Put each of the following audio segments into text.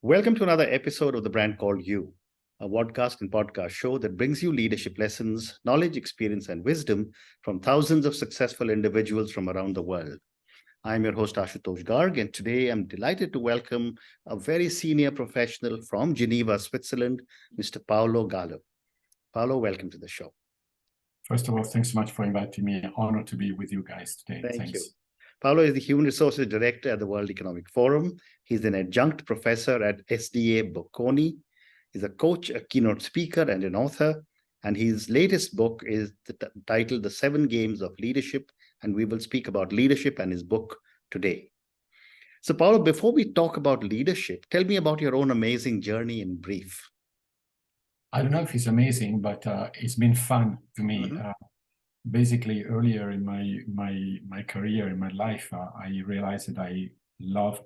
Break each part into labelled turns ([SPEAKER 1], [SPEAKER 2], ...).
[SPEAKER 1] Welcome to another episode of The Brand Called You, a podcast and podcast show that brings you leadership lessons, knowledge, experience, and wisdom from thousands of successful individuals from around the world. I'm your host, Ashutosh Garg, and today I'm delighted to welcome a very senior professional from Geneva, Switzerland, Mr. Paolo Gallo. Paolo, welcome to the show.
[SPEAKER 2] First of all, thanks so much for inviting me. An honor to be with you guys today.
[SPEAKER 1] Thank you. Paolo is the Human Resources Director at the World Economic Forum. He's an adjunct professor at SDA Bocconi. He's a coach, a keynote speaker, and an author. And his latest book is titled The 7 Games of Leadership. And we will speak about leadership and his book today. So, Paolo, before we talk about leadership, tell me about your own amazing journey in brief.
[SPEAKER 2] I don't know if it's amazing, but it's been fun to me. Basically, earlier in my career, in my life, I realized that I love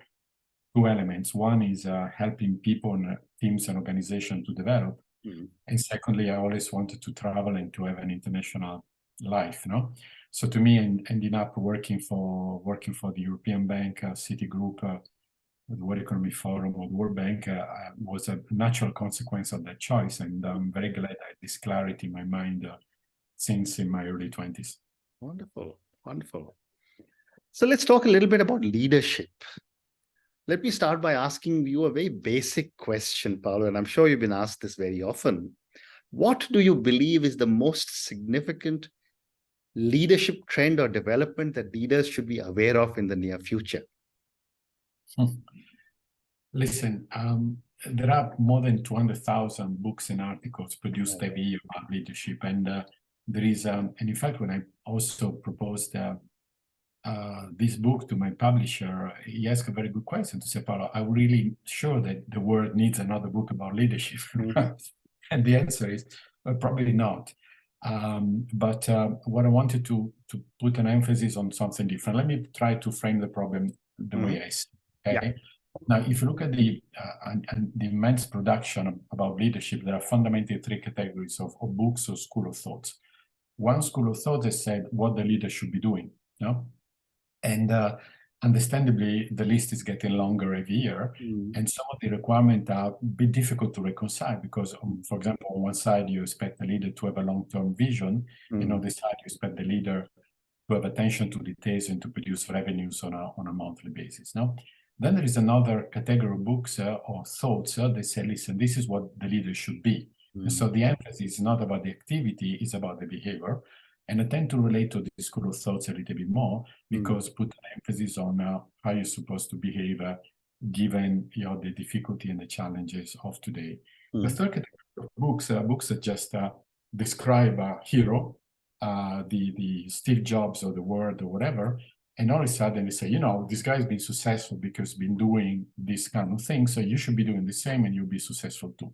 [SPEAKER 2] 2 elements. One is helping people and teams and organizations to develop. And secondly, I always wanted to travel and to have an international life, So to me, I ended up working for the European Bank, Citigroup, the World Economic Forum, or the World Bank was a natural consequence of that choice. And I'm very glad I had this clarity in my mind since in my early 20s.
[SPEAKER 1] Wonderful, wonderful. So let's talk a little bit about leadership. Let me start by asking you a very basic question, Paolo, and I'm sure you've been asked this very often. What do you believe is the most significant leadership trend or development that leaders should be aware of in the near future?
[SPEAKER 2] Listen, there are more than 200,000 books and articles produced every year about leadership. And there is, and in fact, when I also proposed this book to my publisher, he asked a very good question to say, Paolo, I'm really sure that the world needs another book about leadership. And the answer is, well, probably not. But what I wanted to put an emphasis on something different. Let me try to frame the problem the way I see it. Okay? Now, if you look at the immense production about leadership, there are fundamentally 3 categories of books or school of thoughts. One school of thought has said what the leader should be doing, and understandably, the list is getting longer every year, and some of the requirements are a bit difficult to reconcile because, for example, on one side, you expect the leader to have a long-term vision, and on the side, you expect the leader to have attention to details and to produce revenues on a monthly basis. Then there is another category of books or thoughts that say, listen, this is what the leader should be. And so the emphasis is not about the activity, it's about the behavior. And I tend to relate to the school of thoughts a little bit more because put an emphasis on how you're supposed to behave given the difficulty and the challenges of today. The third category of books that just describe a hero, the Steve Jobs of the world or whatever, and all of a sudden they say, this guy's been successful because he's been doing this kind of thing, so you should be doing the same and you'll be successful too.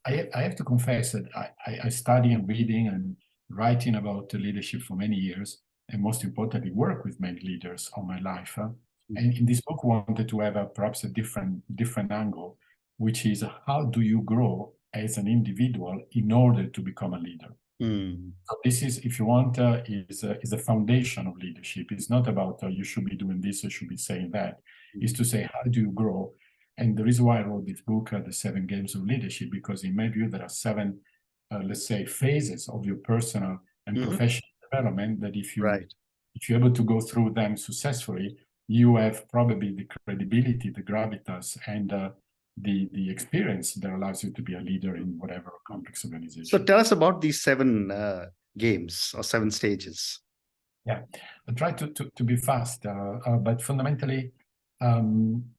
[SPEAKER 2] I have to confess that I study and reading and writing about leadership for many years, and most importantly, work with many leaders all my life. And in this book, I wanted to have perhaps a different angle, which is how do you grow as an individual in order to become a leader? So this is, if you want, is a foundation of leadership. It's not about you should be doing this, you should be saying that. It's to say, how do you grow? And the reason why I wrote this book, The 7 Games of Leadership, because in my view, there are 7, let's say, phases of your personal and professional development that if you're able to go through them successfully, you have probably the credibility, the gravitas, and the experience that allows you to be a leader in whatever complex organization.
[SPEAKER 1] So tell us about these 7 games or 7 stages.
[SPEAKER 2] Yeah, I try to be fast, but fundamentally,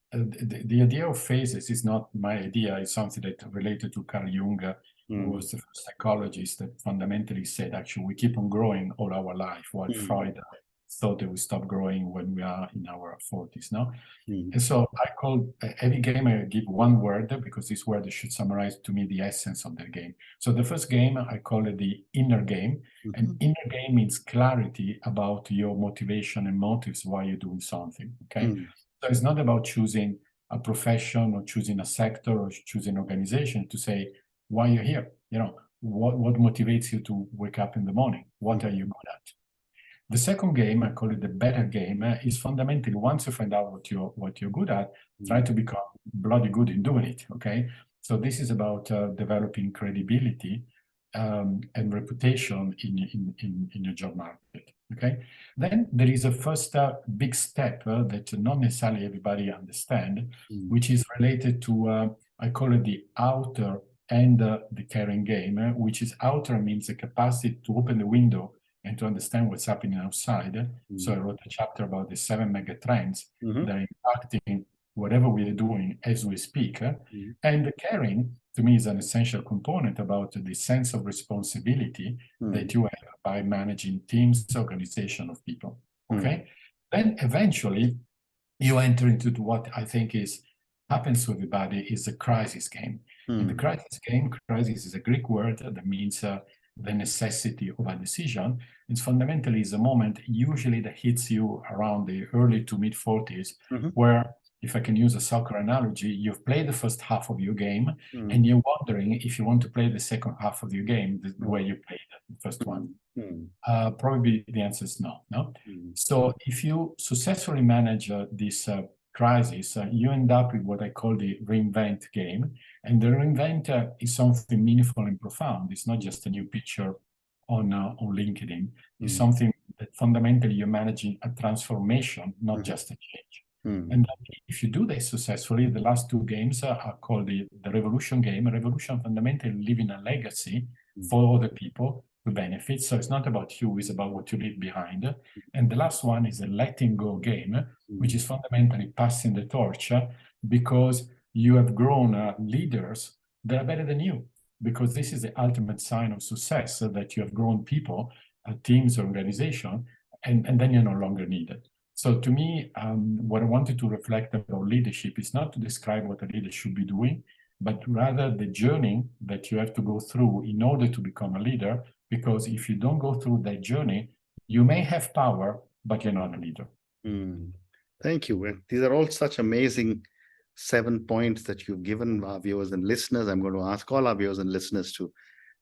[SPEAKER 2] the idea of phases is not my idea. It's something that related to Carl Jung, who was the first psychologist that fundamentally said, actually, we keep on growing all our life, while Freud thought that we stop growing when we are in our 40s, And so I call every game, I give one word because this word should summarize to me the essence of the game. So the first game, I call it the inner game. And inner game means clarity about your motivation and motives why you're doing something, okay? So it's not about choosing a profession or choosing a sector or choosing an organization to say why you're here. What motivates you to wake up in the morning? What are you good at? The second game, I call it the better game, is fundamentally once you find out what you're good at, try to become bloody good in doing it. Okay, so this is about developing credibility and reputation in your job market. Okay, then there is a first big step that not necessarily everybody understand, which is related to I call it the outer and the caring game, which is outer means the capacity to open the window and to understand what's happening outside. So I wrote a chapter about the 7 mega trends that are impacting whatever we are doing as we speak. And the caring, to me, is an essential component about the sense of responsibility that you have by managing teams, organization of people. Okay. Then eventually you enter into what I think happens to everybody is a crisis game. In the crisis game, crisis is a Greek word that means the necessity of a decision. It's fundamentally is a moment usually that hits you around the early to mid 40s, where, if I can use a soccer analogy, you've played the first half of your game and you're wondering if you want to play the second half of your game the way you played the first one. Probably the answer is no. So if you successfully manage this crisis, you end up with what I call the reinvent game. And the reinvent is something meaningful and profound. It's not just a new picture on LinkedIn. It's something that fundamentally you're managing a transformation, not just a change. And if you do this successfully, the last two games are called the Revolution game. A revolution fundamentally leaving a legacy for other people to benefit. So it's not about you, it's about what you leave behind. And the last one is a letting go game, which is fundamentally passing the torch because you have grown leaders that are better than you. Because this is the ultimate sign of success, that you have grown people, teams, organization, and then you're no longer needed. So to me, what I wanted to reflect about leadership is not to describe what a leader should be doing, but rather the journey that you have to go through in order to become a leader. Because if you don't go through that journey, you may have power, but you're not a leader.
[SPEAKER 1] Thank you. These are all such amazing 7 points that you've given our viewers and listeners. I'm going to ask all our viewers and listeners to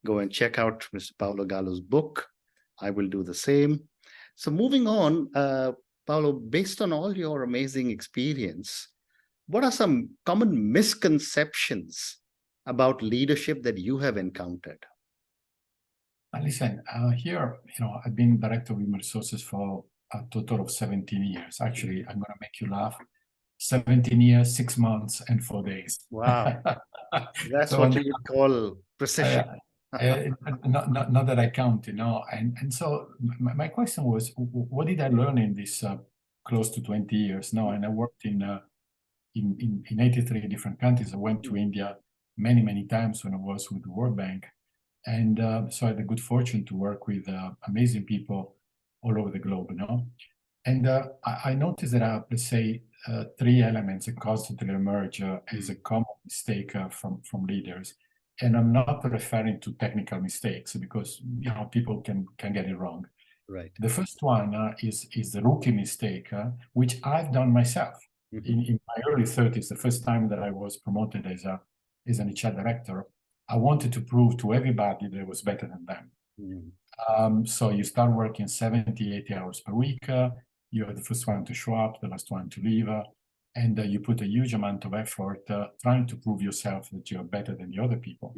[SPEAKER 1] go and check out Mr. Paolo Gallo's book. I will do the same. So moving on, Paolo, based on all your amazing experience, what are some common misconceptions about leadership that you have encountered?
[SPEAKER 2] Listen, here, I've been director of human resources for a total of 17 years. Actually, I'm going to make you laugh. 17 years, 6 months, and 4 days.
[SPEAKER 1] Wow. That's so what you would call precision.
[SPEAKER 2] Not that I count, And so my question was, what did I learn in this close to 20 years now? And I worked in 83 different countries. I went to India many, many times when I was with the World Bank. And so I had the good fortune to work with amazing people all over the globe, And I noticed that there are, let's say, 3 elements that constantly emerge as a common mistake from leaders. And I'm not referring to technical mistakes because, people can get it wrong.
[SPEAKER 1] Right.
[SPEAKER 2] The first one is the rookie mistake, which I've done myself. In my early 30s, the first time that I was promoted as an HR director, I wanted to prove to everybody that I was better than them. So you start working 70, 80 hours per week. You're the first one to show up, the last one to leave. And you put a huge amount of effort trying to prove yourself that you're better than the other people.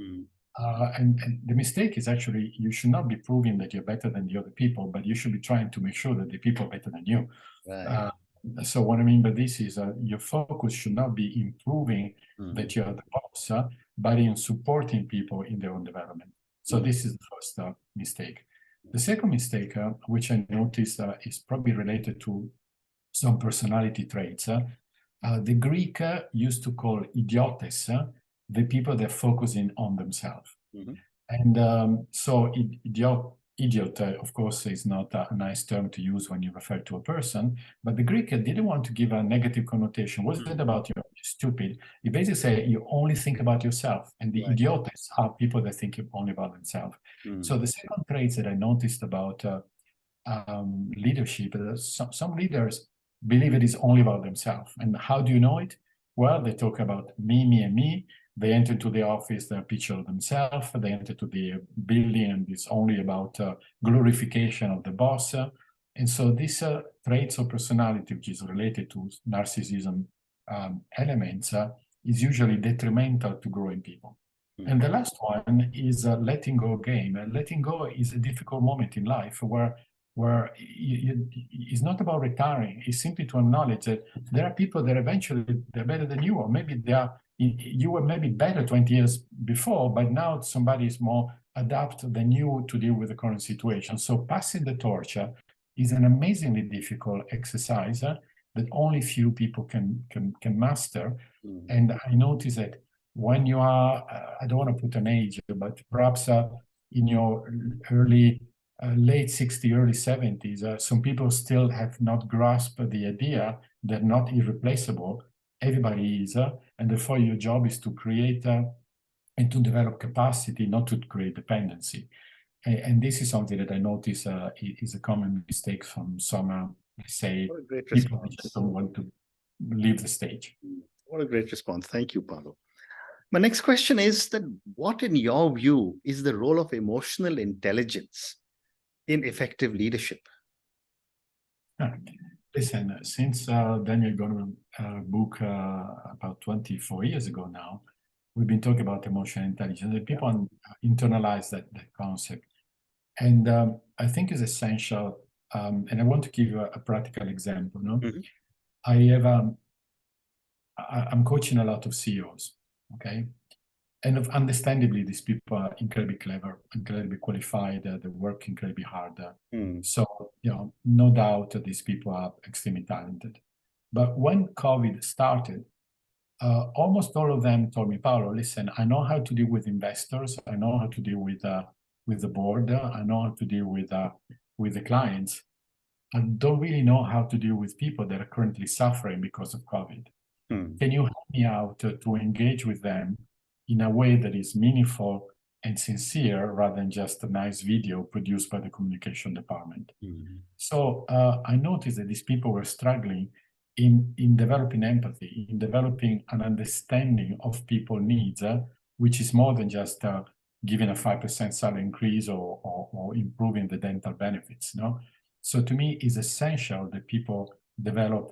[SPEAKER 2] And the mistake is actually, you should not be proving that you're better than the other people, but you should be trying to make sure that the people are better than you. Right. So what I mean by this is your focus should not be in proving that you're the boss, but in supporting people in their own development. So this is the first mistake. The second mistake, which I noticed is probably related to some personality traits. The Greek used to call idiotes the people that are focusing on themselves. And so idiot, of course, is not a nice term to use when you refer to a person, but the Greek didn't want to give a negative connotation. What's it about you? Stupid. He basically said you only think about yourself, and the idiots are people that think only about themselves. So the second trait that I noticed about leadership, some leaders believe it is only about themselves. And how do you know it? Well, they talk about me, and me. They enter to the office, they picture themselves. They enter to the building, and it's only about glorification of the boss. And so these traits of personality, which is related to narcissism elements, is usually detrimental to growing people. And the last one is a letting go game. And letting go is a difficult moment in life where it's not about retiring. It's simply to acknowledge that there are people that eventually they're better than you, or maybe you were maybe better 20 years before, but now somebody is more adapted than you to deal with the current situation. So passing the torch is an amazingly difficult exercise that only few people can master. And I notice that when you are, I don't want to put an age, but perhaps in your late 60s, early 70s, some people still have not grasped the idea they're not irreplaceable. Everybody is, and therefore your job is to create and to develop capacity, not to create dependency. And this is something that I notice is a common mistake from some, say, people who just don't want to leave the stage.
[SPEAKER 1] What a great response. Thank you, Paolo. My next question is that what, in your view, is the role of emotional intelligence in effective leadership?
[SPEAKER 2] Listen, since Daniel Goleman's book about 24 years ago now, we've been talking about emotional intelligence, and people internalize that concept. And I think it's essential, and I want to give you a practical example. No? I'm coaching a lot of CEOs, okay? And understandably, these people are incredibly clever, incredibly qualified, they work incredibly hard. So, no doubt that these people are extremely talented. But when COVID started, almost all of them told me, Paolo, listen, I know how to deal with investors. I know how to deal with the board. I know how to deal with the clients. I don't really know how to deal with people that are currently suffering because of COVID. Can you help me out to engage with them in a way that is meaningful and sincere rather than just a nice video produced by the communication department? So I noticed that these people were struggling in developing empathy, in developing an understanding of people's needs, which is more than just giving a 5% salary increase or improving the dental benefits. No? So to me, it's essential that people develop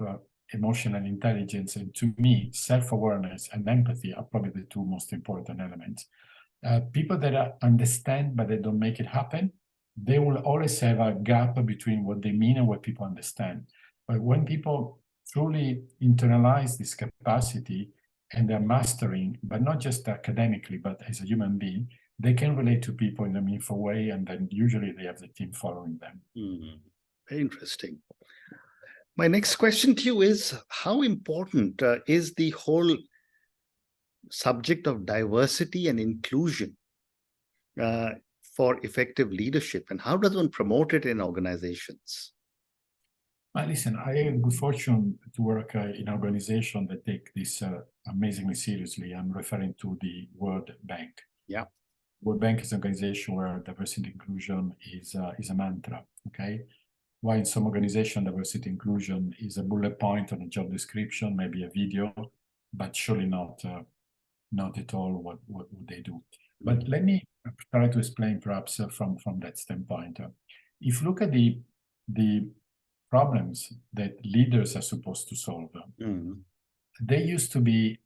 [SPEAKER 2] emotional intelligence, and to me, self-awareness and empathy are probably the two most important elements. People that understand but they don't make it happen, they will always have a gap between what they mean and what people understand. But when people truly internalize this capacity and they're mastering, but not just academically, but as a human being, they can relate to people in a meaningful way, and then usually they have the team following them.
[SPEAKER 1] Very interesting. My next question to you is, how important is the whole subject of diversity and inclusion for effective leadership, and how does one promote it in organizations?
[SPEAKER 2] Listen, I had good fortune to work in an organization that take this amazingly seriously. I'm referring to the World Bank.
[SPEAKER 1] Yeah.
[SPEAKER 2] World Bank is an organization where diversity and inclusion is a mantra, okay? While in some organization, diversity and inclusion is a bullet point on a job description, maybe a video, but surely not at all what they do. But let me try to explain perhaps from that standpoint. If you look at the problems that leaders are supposed to solve, they used to be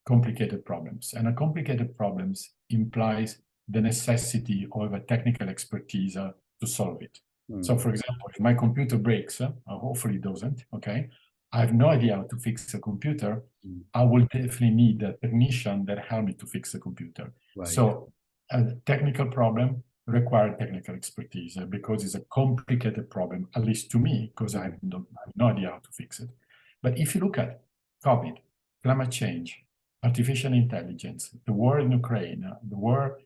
[SPEAKER 2] complicated problems. And a complicated problems implies the necessity of a technical expertise to solve it. So, for example, if my computer breaks, hopefully it doesn't, okay? I have no idea how to fix a computer. I will definitely need a technician that help me to fix the computer. Right. So a technical problem requires technical expertise because it's a complicated problem, at least to me, because I have no idea how to fix it. But if you look at COVID, climate change, artificial intelligence, the war in Ukraine, the war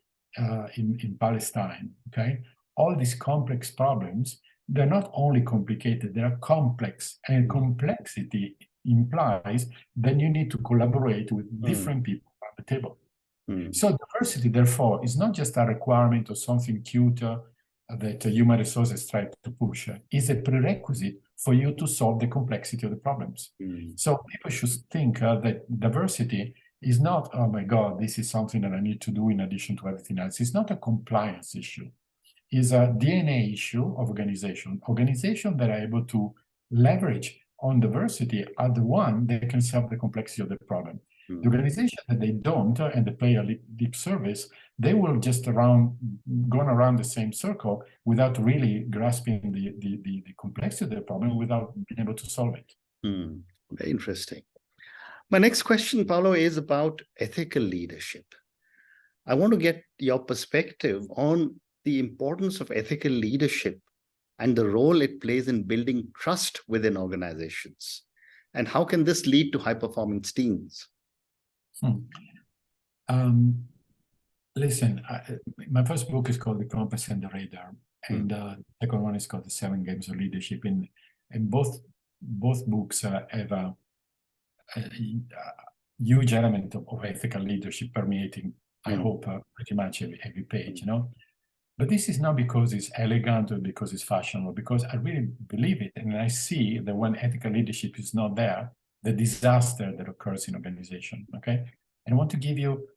[SPEAKER 2] in Palestine, okay? All these complex problems, they're not only complicated, they are complex, and complexity implies that you need to collaborate with different people at the table. So diversity, therefore, is not just a requirement or something cute that human resources try to push. It's a prerequisite for you to solve the complexity of the problems. So people should think that diversity is not, oh my God, this is something that I need to do in addition to everything else. It's not a compliance issue. is a DNA issue of organization. Organizations that are able to leverage on diversity are the one that can solve the complexity of the problem. The organization that they don't, and they play a lip service, they will just go around the same circle without really grasping the complexity of the problem, without being able to solve it.
[SPEAKER 1] Very interesting. My next question, Paolo, is about ethical leadership. I want to get your perspective on the importance of ethical leadership and the role it plays in building trust within organizations. And how can this lead to high-performance teams?
[SPEAKER 2] Listen, my first book is called The Compass and the Radar, and the second one is called The 7 Games of Leadership. And both books have a huge element of ethical leadership permeating, I hope, pretty much every page, you know. But this is not because it's elegant or because it's fashionable, because I really believe it, and I see that when ethical leadership is not there, the disaster that occurs in organization, okay? And I want to give you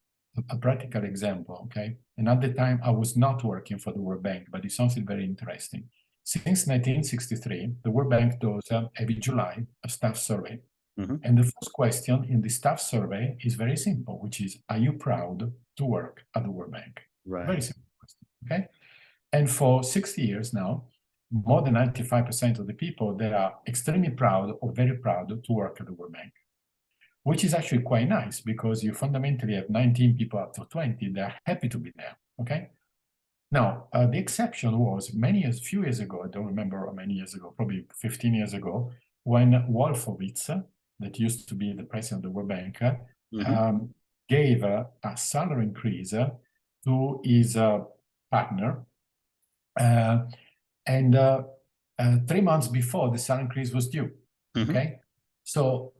[SPEAKER 2] a practical example, okay? And at the time, I was not working for the World Bank, but it's something very interesting. Since 1963, the World Bank does every July a staff survey. And the first question in the staff survey is very simple, which is, are you proud to work at the World Bank?
[SPEAKER 1] Right.
[SPEAKER 2] Very simple question, okay? And for 60 years now, more than 95% of the people that are extremely proud or very proud to work at the World Bank, which is actually quite nice because you fundamentally have 19 people out of 20 that are happy to be there, okay? Now, the exception was few years ago, I don't remember how many years ago, probably 15 years ago, when Wolfowitz, that used to be the president of the World Bank, gave a salary increase to his partner, and 3 months before the salary increase was due, okay? So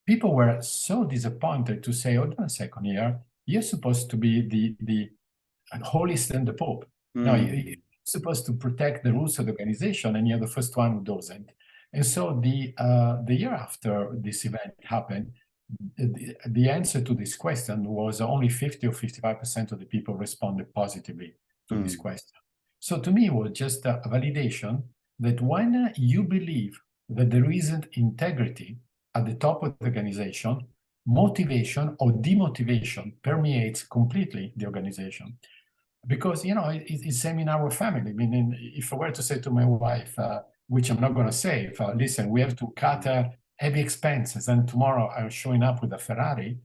[SPEAKER 2] people were so disappointed to say, hold on a second here, you're supposed to be the holiest and the Pope. No, you're supposed to protect the rules of the organization, and you're the first one who doesn't. And so the year after this event happened, the answer to this question was only 50 or 55% of the people responded positively to this question. So to me, it was just a validation that when you believe that there isn't integrity at the top of the organization, motivation or demotivation permeates completely the organization. Because, you know, it's the same in our family. I mean, if I were to say to my wife, which I'm not going to say, listen, we have to cut heavy expenses, and tomorrow I'm showing up with a Ferrari,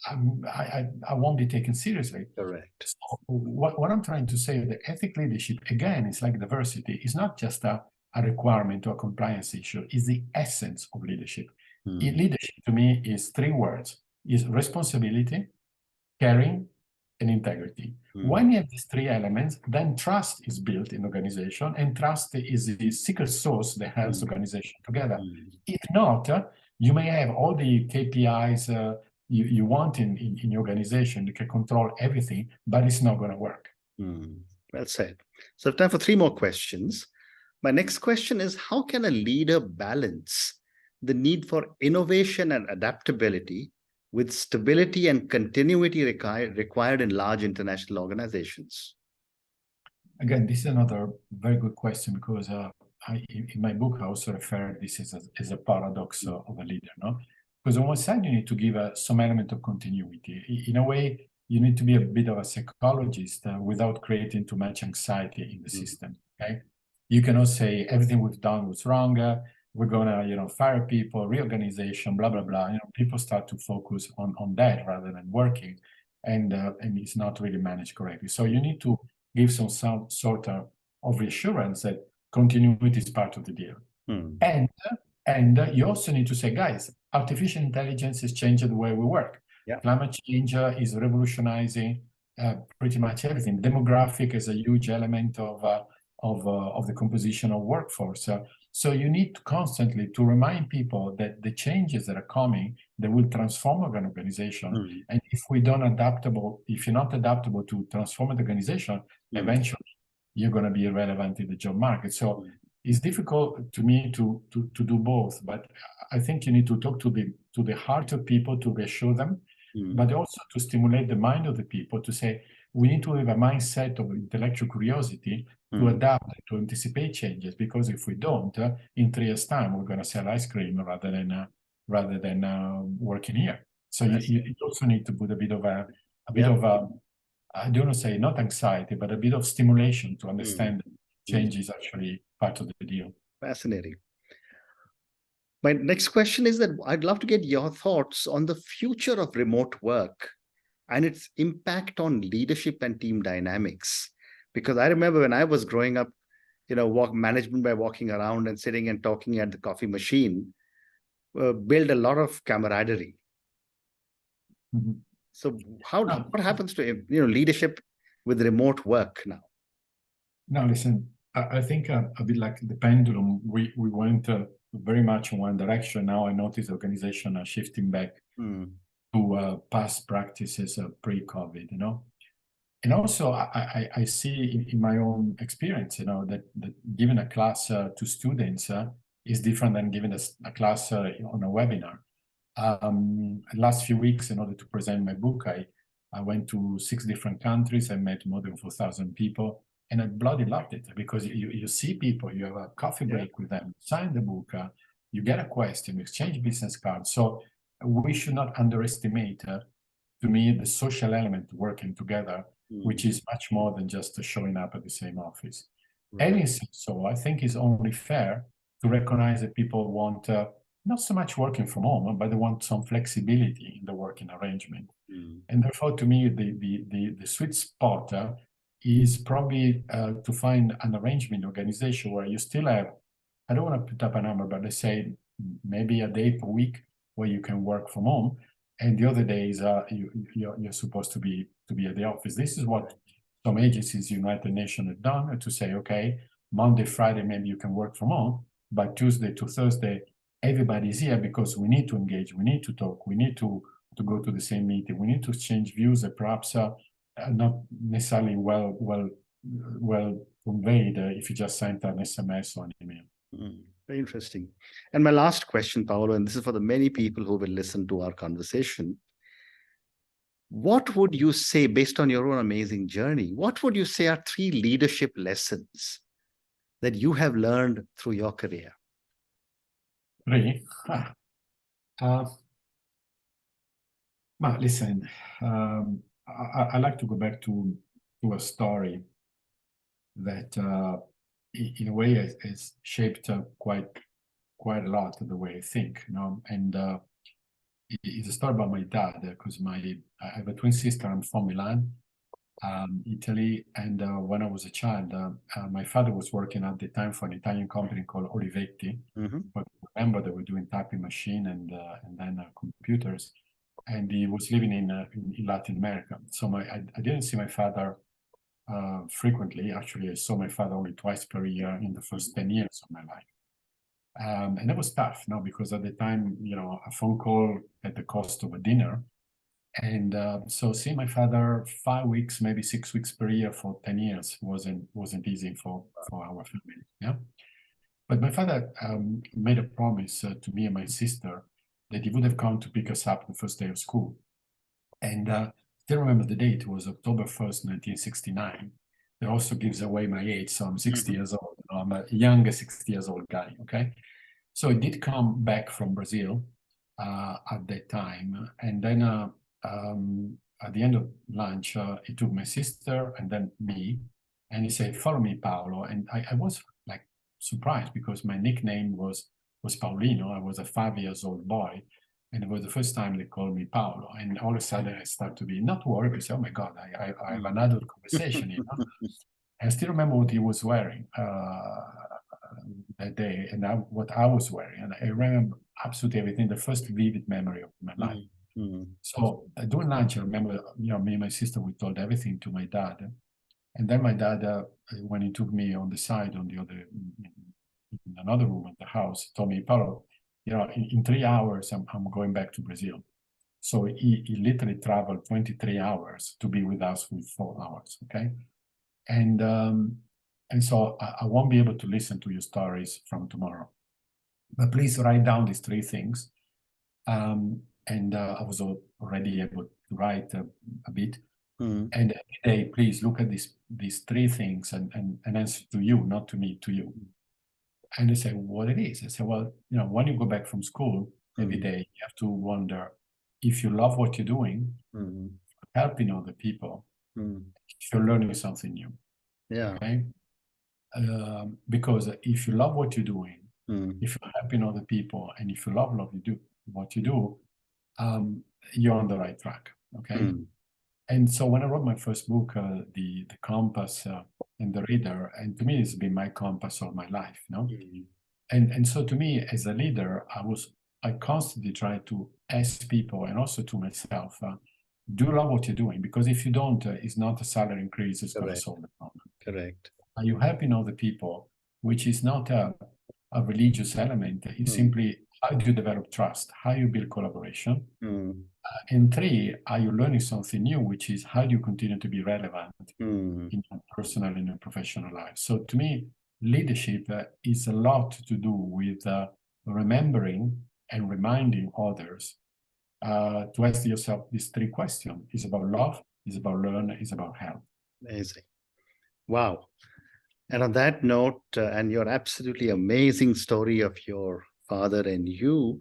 [SPEAKER 2] I won't be taken seriously.
[SPEAKER 1] Correct.
[SPEAKER 2] So what I'm trying to say, the ethical leadership, again, it's like diversity. It's not just a requirement or a compliance issue. It's the essence of leadership. Leadership, to me, is 3 words. Is responsibility, caring, and integrity. When you have these 3 elements, then trust is built in organization, and trust is the secret sauce that holds organization together. If not, you may have all the KPIs you want in your organization. You can control everything, but it's not going to work.
[SPEAKER 1] Well said. So I have time for 3 more questions. My next question is, how can a leader balance the need for innovation and adaptability with stability and continuity required in large international organizations? Again,
[SPEAKER 2] this is another very good question, because in my book, I also refer to this as a paradox of a leader, no? Because on one side, you need to give some element of continuity. In a way, you need to be a bit of a psychologist without creating too much anxiety in the system, okay? You cannot say everything we've done was wrong, we're gonna, fire people, reorganization, blah, blah, blah. People start to focus on that rather than working, and it's not really managed correctly. So you need to give some sort of reassurance that continuity is part of the deal. And you also need to say, guys, artificial intelligence is changing the way we work. Climate change is revolutionizing pretty much everything. Demographic is a huge element of the composition of workforce. So you need to constantly to remind people that the changes that are coming, that will transform an organization. And if you're not adaptable to transform an organization, eventually you're going to be irrelevant in the job market. So it's difficult to me to do both, but I think you need to talk to the heart of people to reassure them, but also to stimulate the mind of the people to say, we need to have a mindset of intellectual curiosity to adapt, to anticipate changes, because if we don't, in 3 years' time, we're going to sell ice cream rather than working here. So you also need to put a bit of I don't want to say not anxiety, but a bit of stimulation to understand that change is actually part of the deal.
[SPEAKER 1] Fascinating. My next question is that I'd love to get your thoughts on the future of remote work and its impact on leadership and team dynamics. Because I remember when I was growing up, management by walking around and sitting and talking at the coffee machine, build a lot of camaraderie. So what happens to leadership with remote work now?
[SPEAKER 2] No, listen, I think a bit like the pendulum, we went very much in one direction. Now I notice organizations are shifting back to past practices pre-COVID, And also I see in my own experience, that giving a class to students is different than giving a class on a webinar. Last few weeks, in order to present my book, I went to 6 different countries. I met more than 4,000 people, and I bloody loved it, because you see people, you have a coffee break with them, sign the book, you get a question, you exchange business cards. So we should not underestimate, to me, the social element working together, which is much more than just showing up at the same office. And so I think it's only fair to recognize that people want not so much working from home, but they want some flexibility in the working arrangement. And therefore, to me, the sweet spot is probably to find an arrangement organization where you still have, I don't want to put up a number, but let's say maybe a day per week where you can work from home, and the other days you're supposed to be at the office. This is what some agencies, United Nations, have done, to say, okay, Monday, Friday, maybe you can work from home, but Tuesday to Thursday, everybody's here, because we need to engage, we need to talk, we need to go to the same meeting, we need to exchange views that perhaps are not necessarily well conveyed if you just sent an SMS or an email.
[SPEAKER 1] Very interesting. And my last question, Paolo, and this is for the many people who will listen to our conversation. What would you say, based on your own amazing journey, what would you say are 3 leadership lessons that you have learned through your career?
[SPEAKER 2] Really? But listen, I like to go back to a story that, in a way, has shaped quite a lot of the way I think. And it's a story about my dad, because I have a twin sister. I'm from Milan, Italy, and when I was a child, my father was working at the time for an Italian company called Olivetti. But remember, they were doing typing machine and then computers, and he was living in Latin America. So I didn't see my father frequently. Actually, I saw my father only twice per year in the first 10 years of my life. And that was tough, because at the time, a phone call at the cost of a dinner. And so seeing my father 5 weeks, maybe 6 weeks per year for 10 years wasn't easy for our family. Yeah. But my father made a promise to me and my sister that he would have come to pick us up the first day of school. And still remember the date. It was October 1st, 1969. That also gives away my age. So I'm 60 years old. I'm a younger 60 years old guy. Okay. So he did come back from Brazil at that time. And then at the end of lunch, he took my sister and then me. And he said, "Follow me, Paolo." And I was like surprised, because my nickname was Paulino. I was a 5-year-old boy. And it was the first time they called me Paolo. And all of a sudden I started to be not worried, because, oh my God, I have an adult conversation, I still remember what he was wearing that day, and what I was wearing. And I remember absolutely everything, the first vivid memory of my life. So during lunch, I remember, me and my sister, we told everything to my dad. And then my dad, when he took me on the side, in another room at the house, told me, "Paolo, in 3 hours, I'm going back to Brazil." So he literally traveled 23 hours to be with us with 4 hours, okay? And so I won't be able to listen to your stories from tomorrow. But please write down these 3 things. And I was already able to write a bit.
[SPEAKER 1] Mm.
[SPEAKER 2] And every day, please look at these three things and answer to you, not to me, to you. And they say what it is. I say, well, when you go back from school every day, you have to wonder if you love what you're doing, helping other people, if you're learning something new.
[SPEAKER 1] Yeah.
[SPEAKER 2] Okay. Because if you love what you're doing, if you're helping other people, and if you love what you do, you're on the right track. Okay. And so when I wrote my first book, the Compass and the Reader, and to me it's been my compass all my life, and so to me as a leader, I constantly try to ask people, and also to myself, do you love what you're doing? Because if you don't, it's not a salary increase that's going to solve the problem.
[SPEAKER 1] Correct.
[SPEAKER 2] Are you helping other people, which is not a religious element? It's simply how do you develop trust? How you build collaboration? And three, are you learning something new, which is how do you continue to be relevant in your personal and your professional life? So to me, leadership is a lot to do with remembering and reminding others to ask yourself these three questions. It's about love, it's about learn, it's about help.
[SPEAKER 1] Amazing. Wow. And on that note, and your absolutely amazing story of your father and you,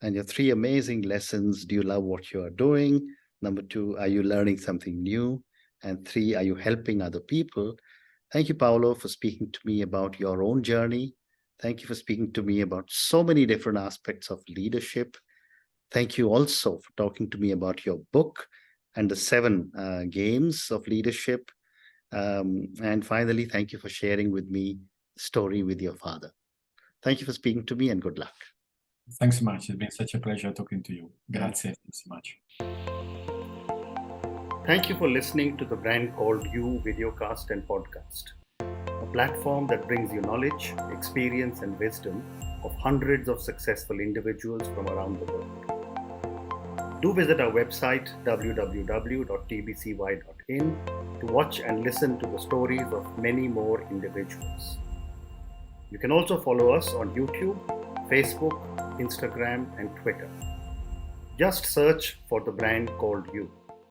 [SPEAKER 1] and your three amazing lessons. Do you love what you are doing? Number two, are you learning something new? And three, are you helping other people? Thank you, Paolo, for speaking to me about your own journey. Thank you for speaking to me about so many different aspects of leadership. Thank you also for talking to me about your book and the 7 games of leadership. And finally, thank you for sharing with me the story with your father. Thank you for speaking to me, and good luck.
[SPEAKER 2] Thanks so much. It's been such a pleasure talking to you. Grazie so much.
[SPEAKER 1] Thank you for listening to the Brand Called You videocast and podcast, a platform that brings you knowledge, experience, and wisdom of hundreds of successful individuals from around the world. Do visit our website www.tbcy.in to watch and listen to the stories of many more individuals. You can also follow us on YouTube, Facebook, Instagram, and Twitter. Just search for the Brand Called You.